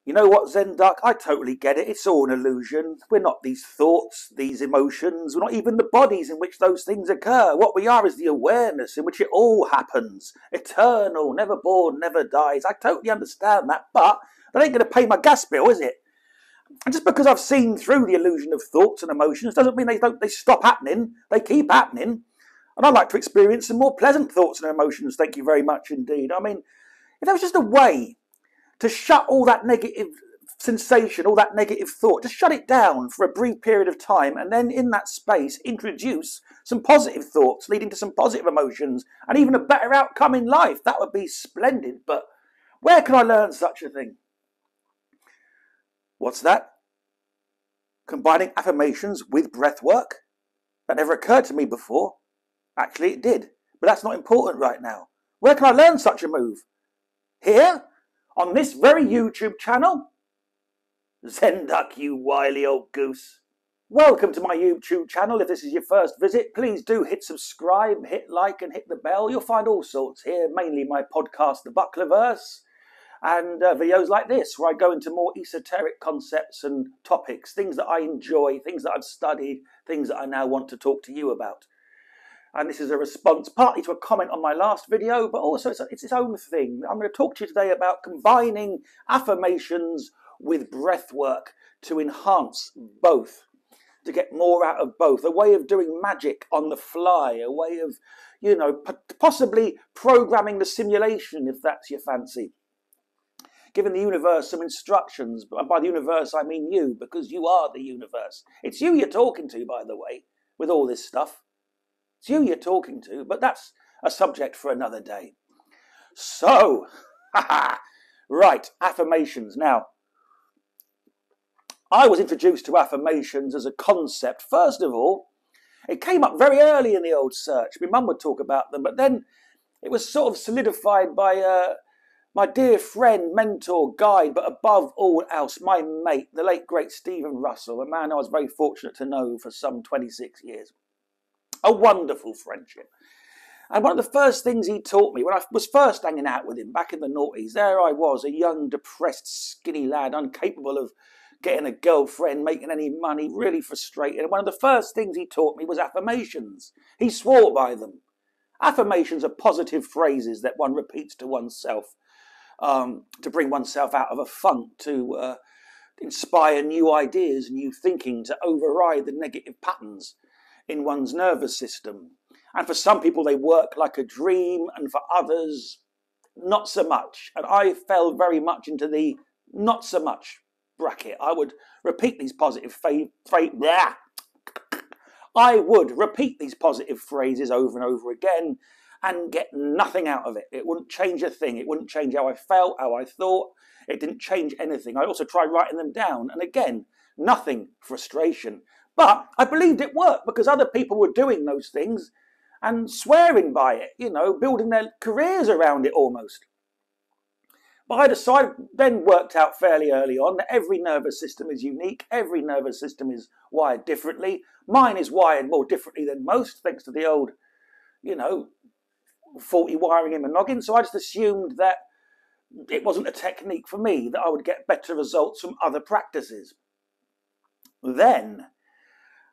You know what, Zen Duck? I totally get it. It's all an illusion. We're not these thoughts, these emotions. We're not even the bodies in which those things occur. What we are is the awareness in which it all happens. Eternal, never born, never dies. I totally understand that, but that ain't going to pay my gas bill, is it? And just because I've seen through the illusion of thoughts and emotions doesn't mean they stop happening. They keep happening. And I'd like to experience some more pleasant thoughts and emotions. Thank you very much indeed. I mean, if there was just a way to shut all that negative sensation, all that negative thought, just shut it down for a brief period of time, and then in that space introduce some positive thoughts leading to some positive emotions and even a better outcome in life, that would be splendid. But where can I learn such a thing? What's that? Combining affirmations with breath work? That never occurred to me before. Actually, it did, but that's not important right now. Where can I learn such a move? Here? On this very YouTube channel? Zen Duck, you wily old goose. Welcome to my YouTube channel. If this is your first visit, please do hit subscribe, hit like and hit the bell. You'll find all sorts here, mainly my podcast, The Bucklerverse, and videos like this, where I go into more esoteric concepts and topics, things that I enjoy, things that I've studied, things that I now want to talk to you about. And this is a response partly to a comment on my last video, but also it's its own thing. I'm going to talk to you today about combining affirmations with breath work to enhance both, to get more out of both, a way of doing magic on the fly, a way of, possibly programming the simulation if that's your fancy. Giving the universe some instructions, and by the universe I mean you, because you are the universe. It's you you're talking to, by the way, with all this stuff. It's you you're talking to, but that's a subject for another day. So, right, affirmations. Now, I was introduced to affirmations as a concept. First of all, it came up very early in the old search. My mum would talk about them, but then it was sort of solidified by my dear friend, mentor, guide, but above all else, my mate, the late, great Stephen Russell, a man I was very fortunate to know for some 26 years. A wonderful friendship. And one of the first things he taught me when I was first hanging out with him back in the noughties, there I was, a young, depressed, skinny lad, incapable of getting a girlfriend, making any money, really frustrated. And one of the first things he taught me was affirmations. He swore by them. Affirmations are positive phrases that one repeats to oneself to bring oneself out of a funk, to inspire new ideas, new thinking, to override the negative patterns in one's nervous system. And for some people they work like a dream, and for others not so much. And I fell very much into the not so much bracket. I would repeat these positive I would repeat these positive phrases over and over again and get nothing out of it. It wouldn't change a thing. It wouldn't change how I felt, how I thought. It didn't change anything. I also tried writing them down, and again, nothing. Frustration. But I believed it worked because other people were doing those things and swearing by it, building their careers around it almost. But I decided, then worked out fairly early on, that every nervous system is unique. Every nervous system is wired differently. Mine is wired more differently than most, thanks to the old, faulty wiring in my noggin. So I just assumed that it wasn't a technique for me, that I would get better results from other practices. Then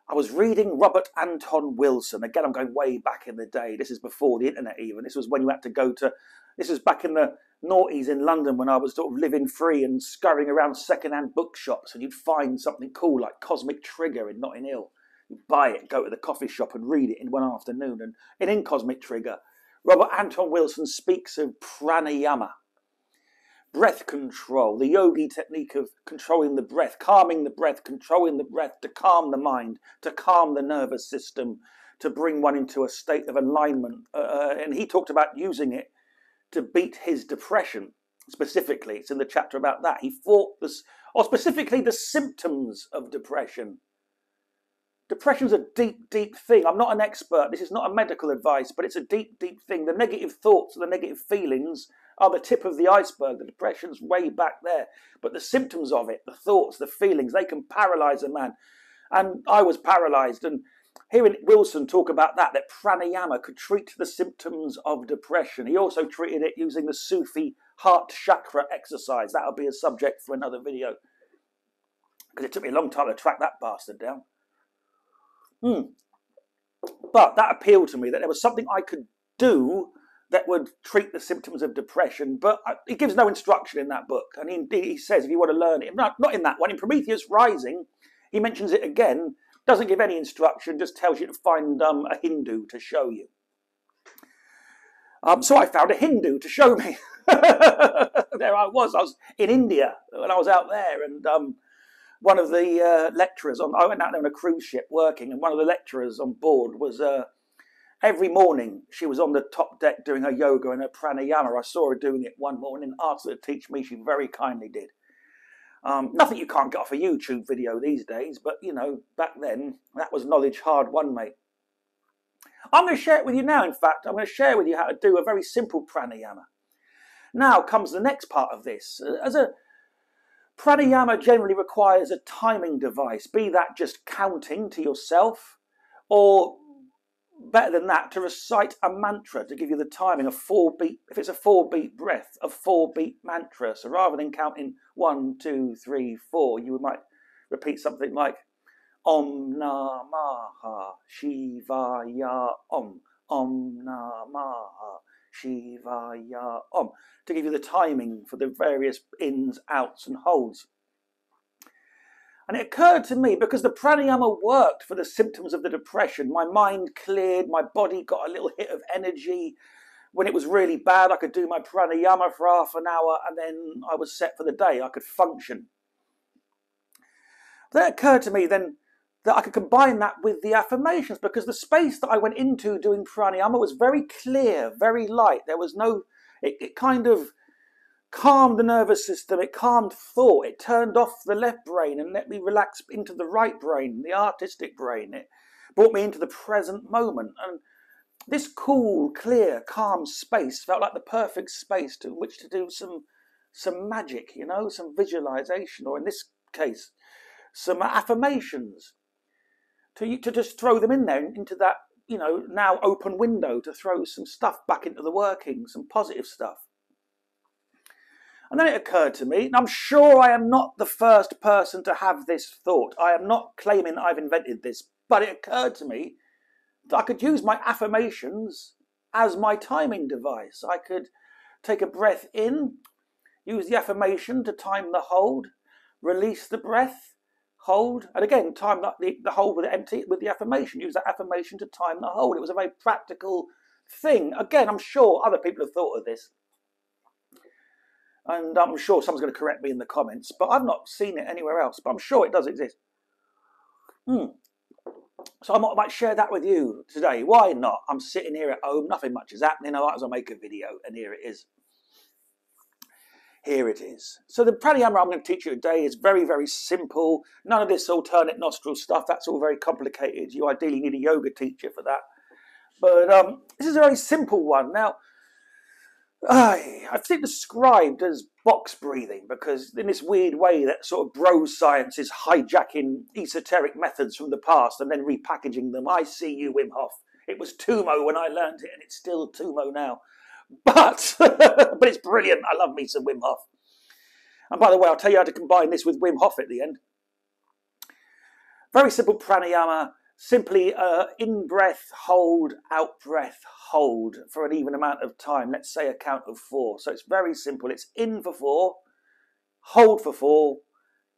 I was reading Robert Anton Wilson. Again, I'm going way back in the day. This is before the internet even. This was when you had to go to, this was back in the noughties in London when I was sort of living free and scurrying around second-hand bookshops, and you'd find something cool like Cosmic Trigger in Notting Hill. You'd buy it, go to the coffee shop and read it in one afternoon. And in Cosmic Trigger, Robert Anton Wilson speaks of pranayama, breath control, the yogi technique of controlling the breath, calming the breath, controlling the breath to calm the mind, to calm the nervous system, to bring one into a state of alignment. And he talked about using it to beat his depression. Specifically, it's in the chapter about that. He fought this, or specifically the symptoms of depression. Depression's a deep, deep thing. I'm not an expert. This is not a medical advice, but it's a deep, deep thing. The negative thoughts and the negative feelings are the tip of the iceberg. The depression's way back there. But the symptoms of it, the thoughts, the feelings, they can paralyze a man. And I was paralyzed. And hearing Wilson talk about that pranayama could treat the symptoms of depression. He also treated it using the Sufi heart chakra exercise. That'll be a subject for another video, because it took me a long time to track that bastard down. But that appealed to me, that there was something I could do that would treat the symptoms of depression. But he gives no instruction in that book. And he says, if you want to learn it, not in that one, in Prometheus Rising, he mentions it again, doesn't give any instruction, just tells you to find a Hindu to show you. So I found a Hindu to show me. There I was in India when I was out there, and one of the lecturers, I went out there on a cruise ship working, and one of the lecturers on board was, every morning she was on the top deck doing her yoga and her pranayama. I saw her doing it one morning, asked her to teach me, she very kindly did. Nothing you can't get off a YouTube video these days, but, you know, back then, that was knowledge hard won, mate. I'm going to share it with you now, in fact. I'm going to share with you how to do a very simple pranayama. Now comes the next part of this. As a pranayama generally requires a timing device, be that just counting to yourself, or better than that, to recite a mantra to give you the timing, a 4-beat, if it's a 4-beat breath, a 4-beat mantra. So rather than counting 1, 2, 3, 4, you might repeat something like Om Namaha Shivaya Om, Om Namaha Shivaya Om, to give you the timing for the various ins, outs and holds. And it occurred to me, because the pranayama worked for the symptoms of the depression, my mind cleared, my body got a little hit of energy. When it was really bad, I could do my pranayama for half an hour, and then I was set for the day. I could function. Then it occurred to me then that I could combine that with the affirmations, because the space that I went into doing pranayama was very clear, very light. There was no, it kind of calmed the nervous system, it calmed thought, it turned off the left brain and let me relax into the right brain, the artistic brain. It brought me into the present moment. And this cool, clear, calm space felt like the perfect space to which to do some magic, you know, some visualization, or in this case, some affirmations. To just throw them in there, into that, you know, now open window, to throw some stuff back into the working, some positive stuff. And then it occurred to me, and I'm sure I am not the first person to have this thought. I am not claiming I've invented this, but it occurred to me that I could use my affirmations as my timing device. I could take a breath in, use the affirmation to time the hold, release the breath, hold, and again, time the hold with the affirmation. Use that affirmation to time the hold. It was a very practical thing. Again, I'm sure other people have thought of this. And I'm sure someone's going to correct me in the comments, but I've not seen it anywhere else, but I'm sure it does exist. So I might share that with you today. Why not? I'm sitting here at home, nothing much is happening. I might as well make a video, and here it is. Here it is. So the pranayama I'm going to teach you today is very, very simple. None of this alternate nostril stuff. That's all very complicated. You ideally need a yoga teacher for that. But this is a very simple one. Now, I've seen it described as box breathing, because in this weird way that sort of bro science is hijacking esoteric methods from the past and then repackaging them. I see you, Wim Hof. It was Tumo when I learned it, and it's still Tumo now. But it's brilliant. I love me some Wim Hof. And by the way, I'll tell you how to combine this with Wim Hof at the end. Very simple pranayama. Simply in breath, hold, out breath, hold for an even amount of time. Let's say a count of 4. So it's very simple. It's in for 4, hold for 4,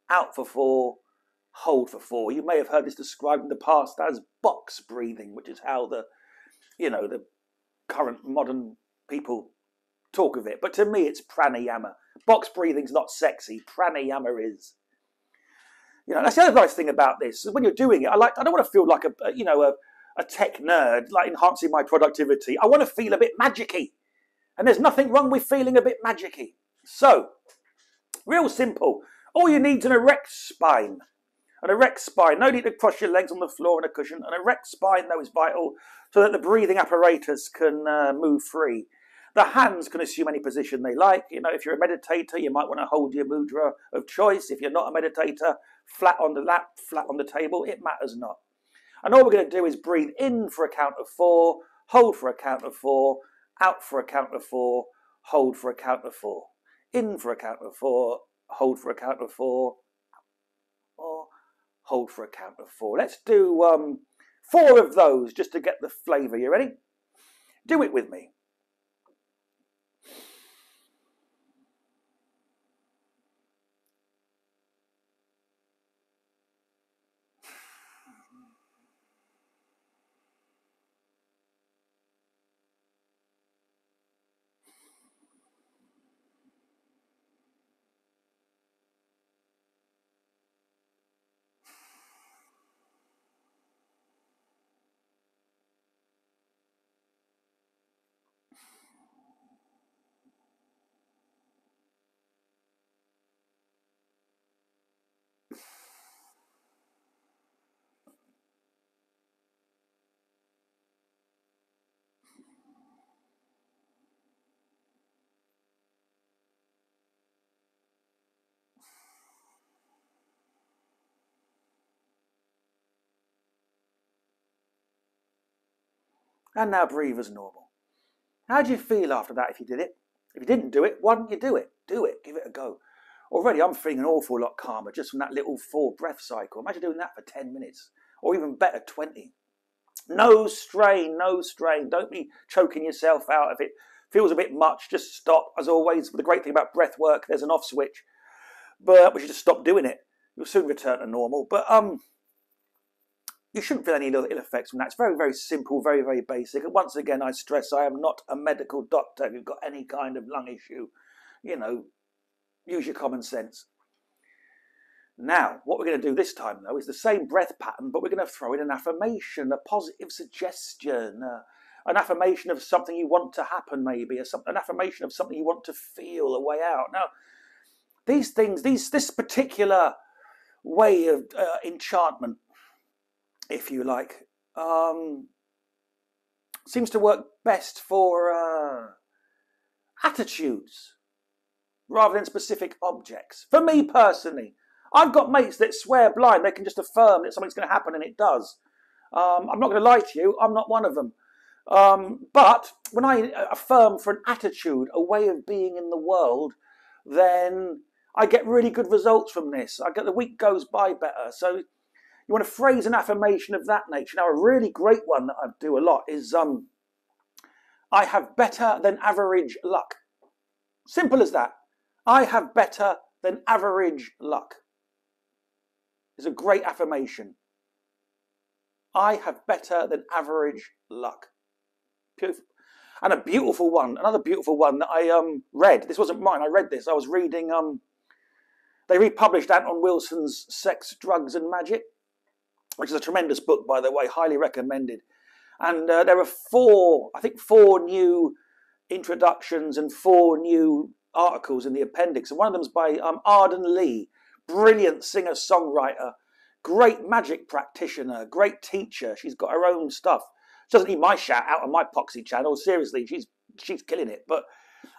out for 4, hold for 4. You may have heard this described in the past as box breathing, which is how the current modern people talk of it. But to me, it's pranayama. Box breathing's not sexy. Pranayama is. You know, that's the other nice thing about this. When you're doing it, I don't want to feel like a tech nerd, like enhancing my productivity. I want to feel a bit magicky. And there's nothing wrong with feeling a bit magicky. So, real simple. All you need is an erect spine. An erect spine. No need to cross your legs on the floor on a cushion. An erect spine, though, is vital so that the breathing apparatus can move free. The hands can assume any position they like. You know, if you're a meditator, you might want to hold your mudra of choice. If you're not a meditator, flat on the lap, flat on the table, it matters not. And all we're going to do is breathe in for a count of 4, hold for a count of 4, out for a count of 4, hold for a count of 4. In for a count of 4, hold for a count of 4, or hold for a count of 4. Let's do 4 of those just to get the flavour. You ready? Do it with me. And now breathe as normal. How do you feel after that if you did it? If you didn't do it, why didn't you do it? Do it. Give it a go. Already I'm feeling an awful lot calmer just from that little 4 breath cycle. Imagine doing that for 10 minutes. Or even better, 20. No strain, no strain. Don't be choking yourself out. If it feels a bit much, just stop. As always, the great thing about breath work, there's an off switch. But we should just stop doing it. You'll soon return to normal. But you shouldn't feel any ill effects from that. It's very, very simple, very, very basic. And once again, I stress I am not a medical doctor. If you've got any kind of lung issue, use your common sense. Now, what we're going to do this time, though, is the same breath pattern, but we're going to throw in an affirmation, a positive suggestion, an affirmation of something you want to happen, maybe, an affirmation of something you want to feel, a way out. Now, these things, this particular way of enchantment, if you like, seems to work best for attitudes rather than specific objects. For me personally, I've got mates that swear blind. They can just affirm that something's going to happen and it does. I'm not going to lie to you, I'm not one of them. But when I affirm for an attitude, a way of being in the world, then I get really good results from this. The week goes by better. So you want to phrase an affirmation of that nature. Now, a really great one that I do a lot is, I have better than average luck. Simple as that. I have better than average luck. It's a great affirmation. I have better than average luck. Beautiful. And a beautiful one, another beautiful one that I read. This wasn't mine, I read this. I was reading, they republished Anton Wilson's Sex, Drugs and Magic, which is a tremendous book, by the way, highly recommended. And there are 4 new introductions and 4 new articles in the appendix. And one of them is by Arden Lee, brilliant singer-songwriter, great magic practitioner, great teacher. She's got her own stuff. She doesn't need my shout out on my Poxy channel. Seriously, she's killing it.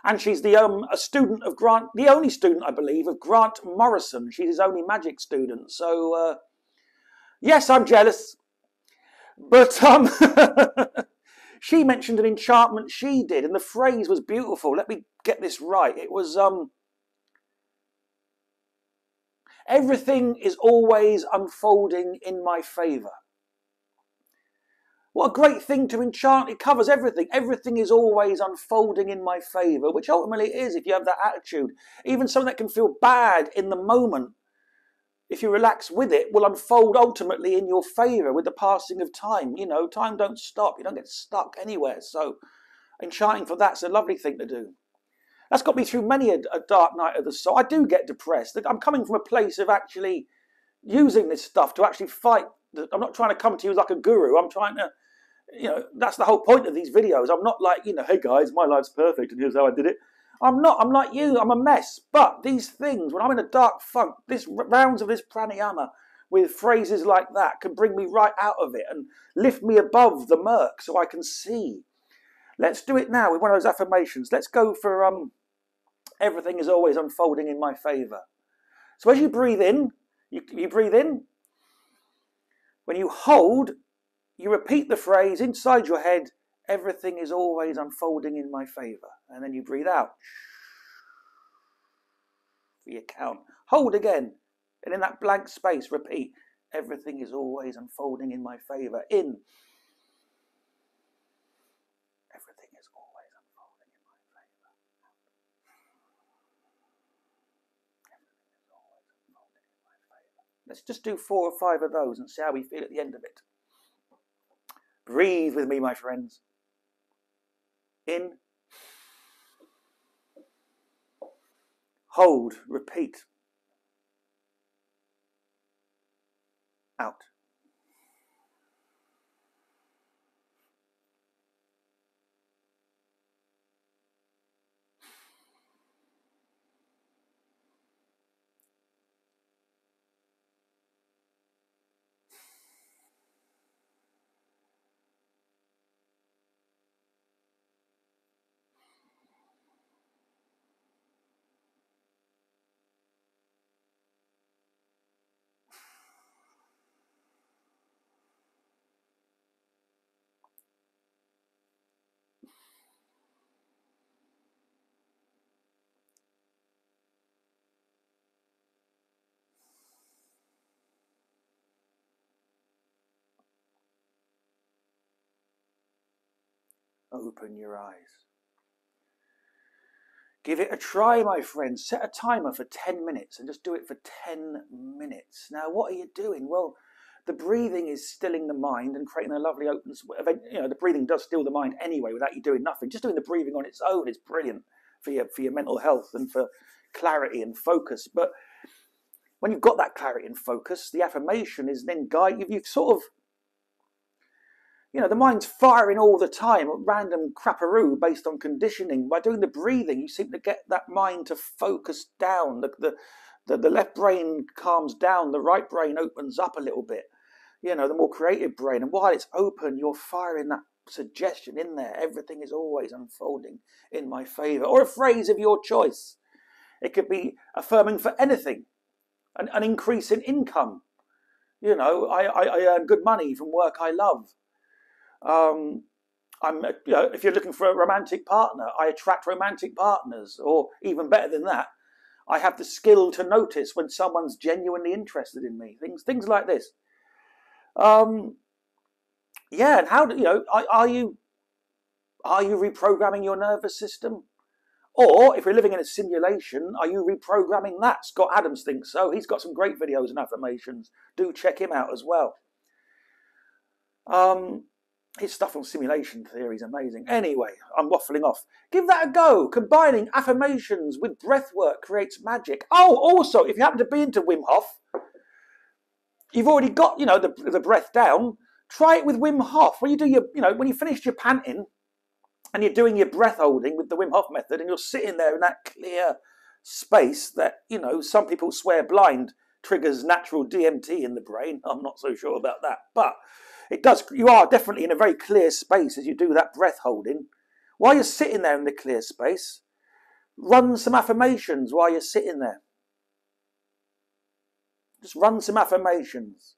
And she's a student of Grant, the only student, I believe, of Grant Morrison. She's his only magic student. So, yes, I'm jealous. But she mentioned an enchantment she did, and the phrase was beautiful. Let me get this right. It was, everything is always unfolding in my favour. What a great thing to enchant. It covers everything. Everything is always unfolding in my favour, which ultimately it is if you have that attitude. Even something that can feel bad in the moment, if you relax with it, will unfold ultimately in your favour with the passing of time. Time don't stop. You don't get stuck anywhere. So enchanting for that's a lovely thing to do. That's got me through many a dark night of the soul. I do get depressed. I'm coming from a place of actually using this stuff to actually fight. I'm not trying to come to you like a guru. I'm trying to, that's the whole point of these videos. I'm not like, hey guys, my life's perfect and here's how I did it. I'm not. I'm like you. I'm a mess. But these things, when I'm in a dark funk, rounds of this pranayama with phrases like that can bring me right out of it and lift me above the murk so I can see. Let's do it now with one of those affirmations. Let's go for everything is always unfolding in my favour. So as you breathe in, you breathe in. When you hold, you repeat the phrase inside your head, Everything is always unfolding in my favour. And then you breathe out for your count. Hold again. And in that blank space, repeat. Everything is always unfolding in my favour. In. Everything is always unfolding in my favour. Everything is always unfolding in my favour. Let's just do 4 or 5 of those and see how we feel at the end of it. Breathe with me, my friends. In. Hold. Repeat. Out. Open your eyes. Give it a try, my friends. Set a timer for 10 minutes and just do it for 10 minutes. Now, what are you doing? Well, the breathing is stilling the mind and creating a lovely open... You know, the breathing does still the mind anyway without you doing nothing. Just doing the breathing on its own is brilliant for your mental health and for clarity and focus. But when you've got that clarity and focus, the affirmation is then you've sort of... You know, the mind's firing all the time, random crapperoo based on conditioning. By doing the breathing, you seem to get that mind to focus down. The left brain calms down, the right brain opens up a little bit. You know, the more creative brain. And while it's open, you're firing that suggestion in there. Everything is always unfolding in my favour. Or a phrase of your choice. It could be affirming for anything. An increase in income. You know, I earn good money from work I love. If you're looking for a romantic partner, I attract romantic partners, or even better than that, I have the skill to notice when someone's genuinely interested in me. Things like this. Yeah, and how do you know? Are you reprogramming your nervous system, or if you're living in a simulation, are you reprogramming that? Scott Adams thinks so. He's got some great videos and affirmations. Do check him out as well. His stuff on simulation theory is amazing. Anyway, I'm waffling off. Give that a go. Combining affirmations with breathwork creates magic. Oh, also, if you happen to be into Wim Hof, you've already got, the breath down. Try it with Wim Hof. When you do when you finish your panting and you're doing your breath holding with the Wim Hof method, and you're sitting there in that clear space that, some people swear blind triggers natural DMT in the brain. I'm not so sure about that, but it does. You are definitely in a very clear space as you do that breath holding. While you're sitting there in the clear space, run some affirmations while you're sitting there. Just run some affirmations.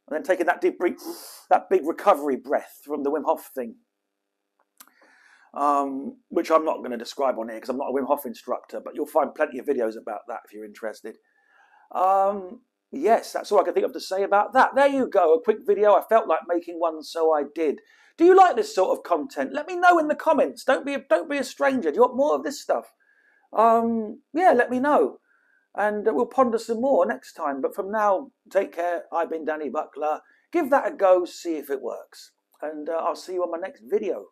And then taking that deep breath, that big recovery breath from the Wim Hof thing. Which I'm not going to describe on here because I'm not a Wim Hof instructor, but you'll find plenty of videos about that if you're interested. Yes, that's all I can think of to say about that. There you go, a quick video. I felt like making one, so I did. Do you like this sort of content? Let me know in the comments. Don't be a stranger. Do you want more of this stuff? Yeah, let me know. And we'll ponder some more next time. But from now, take care. I've been Danny Buckler. Give that a go, see if it works. And I'll see you on my next video.